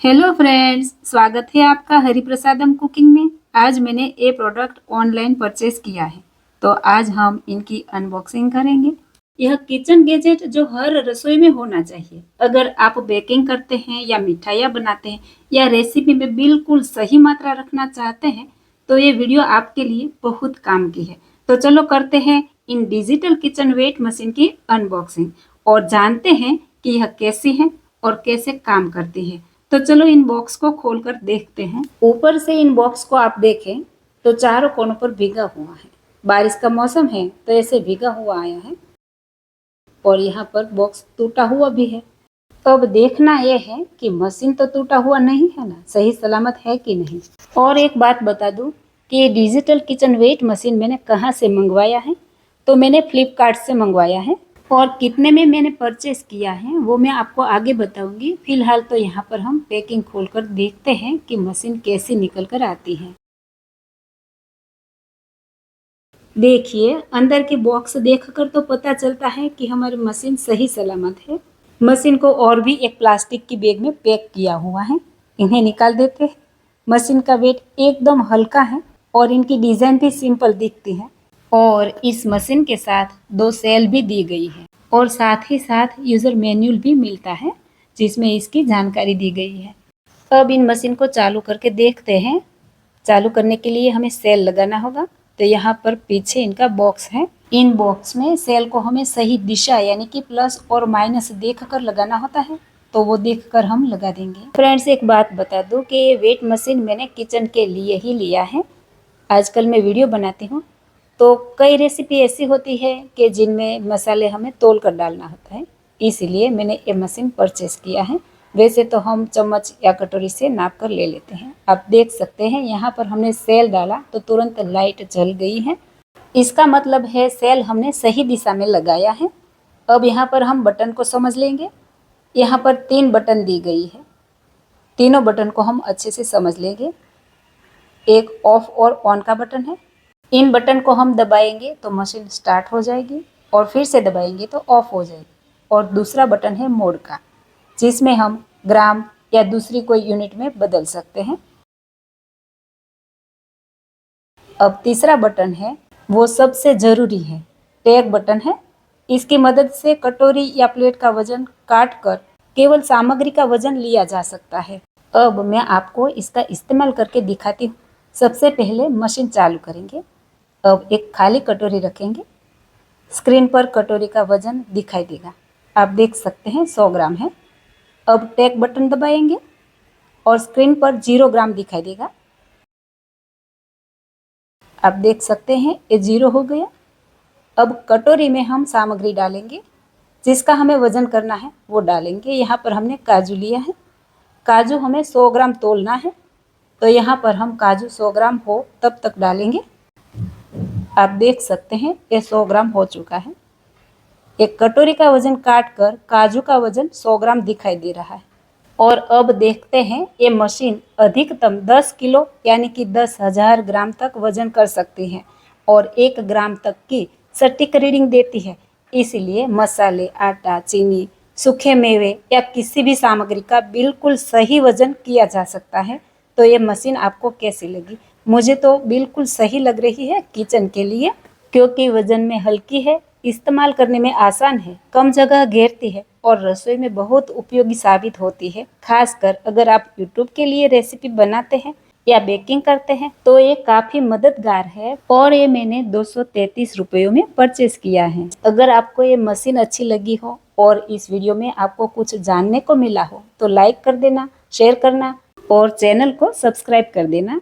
Hello friends, स्वागत है आपका हरिप्रसादम कुकिंग में। आज मैंने ये प्रोडक्ट ऑनलाइन परचेज किया है, तो आज हम इनकी अनबॉक्सिंग करेंगे। यह किचन गैजेट जो हर रसोई में होना चाहिए। अगर आप बेकिंग करते हैं या मिठाइयाँ बनाते हैं या रेसिपी में बिल्कुल सही मात्रा रखना चाहते हैं, तो ये वीडियो आपके लिए बहुत काम की है। तो चलो करते हैं इन डिजिटल किचन वेट मशीन की अनबॉक्सिंग और जानते हैं कि यह कैसी है और कैसे काम करती है। तो चलो इन बॉक्स को खोलकर देखते हैं। ऊपर से इन बॉक्स को आप देखें तो चारों कोनों पर भीगा हुआ है। बारिश का मौसम है तो ऐसे भीगा हुआ आया है और यहाँ पर बॉक्स टूटा हुआ भी है। अब देखना यह है कि मशीन तो टूटा हुआ नहीं है ना, सही सलामत है कि नहीं। और एक बात बता दूं कि ये डिजिटल किचन वेट मशीन मैंने कहाँ से मंगवाया है। तो मैंने फ्लिपकार्ट से मंगवाया है और कितने में मैंने परचेस किया है वो मैं आपको आगे बताऊंगी। फिलहाल तो यहाँ पर हम पैकिंग खोलकर देखते हैं कि मशीन कैसी निकल कर आती है। देखिए, अंदर की बॉक्स देखकर तो पता चलता है कि हमारी मशीन सही सलामत है। मशीन को और भी एक प्लास्टिक की बैग में पैक किया हुआ है। इन्हें निकाल देते हैं। मशीन का वेट एकदम हल्का है और इनकी डिजाइन भी सिंपल दिखती है। और इस मशीन के साथ 2 सेल भी दी गई है और साथ ही साथ यूजर मैन्युअल भी मिलता है जिसमें इसकी जानकारी दी गई है। अब इन मशीन को चालू करके देखते हैं। चालू करने के लिए हमें सेल लगाना होगा। तो यहाँ पर पीछे इनका बॉक्स है। इन बॉक्स में सेल को हमें सही दिशा यानी कि प्लस और माइनस देखकर लगाना होता है, तो वो देखकर हम लगा देंगे। फ्रेंड्स, एक बात बता दूं कि ये वेट मशीन मैंने किचन के लिए ही लिया है। आजकल मैं वीडियो बनाती हूँ तो कई रेसिपी ऐसी होती है कि जिनमें मसाले हमें तोल कर डालना होता है, इसीलिए मैंने ये मशीन परचेस किया है। वैसे तो हम चम्मच या कटोरी से नाप कर ले लेते हैं। आप देख सकते हैं यहाँ पर हमने सेल डाला तो तुरंत लाइट जल गई है। इसका मतलब है सेल हमने सही दिशा में लगाया है। अब यहाँ पर हम बटन को समझ लेंगे। यहाँ पर 3 बटन दी गई है। तीनों बटन को हम अच्छे से समझ लेंगे। एक ऑफ और ऑन का बटन है। इन बटन को हम दबाएंगे तो मशीन स्टार्ट हो जाएगी और फिर से दबाएंगे तो ऑफ हो जाएगी। और दूसरा बटन है मोड का, जिसमें हम ग्राम या दूसरी कोई यूनिट में बदल सकते हैं। अब तीसरा बटन है, वो सबसे ज़रूरी है, टैग बटन है। इसकी मदद से कटोरी या प्लेट का वजन काट कर केवल सामग्री का वजन लिया जा सकता है। अब मैं आपको इसका इस्तेमाल करके दिखाती हूँ। सबसे पहले मशीन चालू करेंगे। अब एक खाली कटोरी रखेंगे। स्क्रीन पर कटोरी का वजन दिखाई देगा। आप देख सकते हैं 100 ग्राम है। अब टैग बटन दबाएंगे और स्क्रीन पर 0 ग्राम दिखाई देगा। आप देख सकते हैं ये 0 हो गया। अब कटोरी में हम सामग्री डालेंगे, जिसका हमें वजन करना है वो डालेंगे। यहाँ पर हमने काजू लिया है। काजू हमें 100 ग्राम तोलना है, तो यहाँ पर हम काजू 100 ग्राम हो तब तक डालेंगे। आप देख सकते हैं ये 100 ग्राम हो चुका है। एक कटोरी का वजन काट कर काजू का वजन 100 ग्राम दिखाई दे रहा है। और अब देखते हैं ये मशीन अधिकतम 10 किलो यानी कि 10,000 ग्राम तक वजन कर सकती है और 1 ग्राम तक की सटीक रीडिंग देती है। इसलिए मसाले, आटा, चीनी, सूखे मेवे या किसी भी सामग्री का बिल्कुल सही वजन किया जा सकता है। तो ये मशीन आपको कैसी लगी? मुझे तो बिल्कुल सही लग रही है किचन के लिए, क्योंकि वजन में हल्की है, इस्तेमाल करने में आसान है, कम जगह घेरती है और रसोई में बहुत उपयोगी साबित होती है। खासकर अगर आप यूट्यूब के लिए रेसिपी बनाते हैं या बेकिंग करते हैं तो ये काफ़ी मददगार है। और ये मैंने 233 रुपयों में परचेस किया है। अगर आपको ये मशीन अच्छी लगी हो और इस वीडियो में आपको कुछ जानने को मिला हो तो लाइक कर देना, शेयर करना और चैनल को सब्सक्राइब कर देना।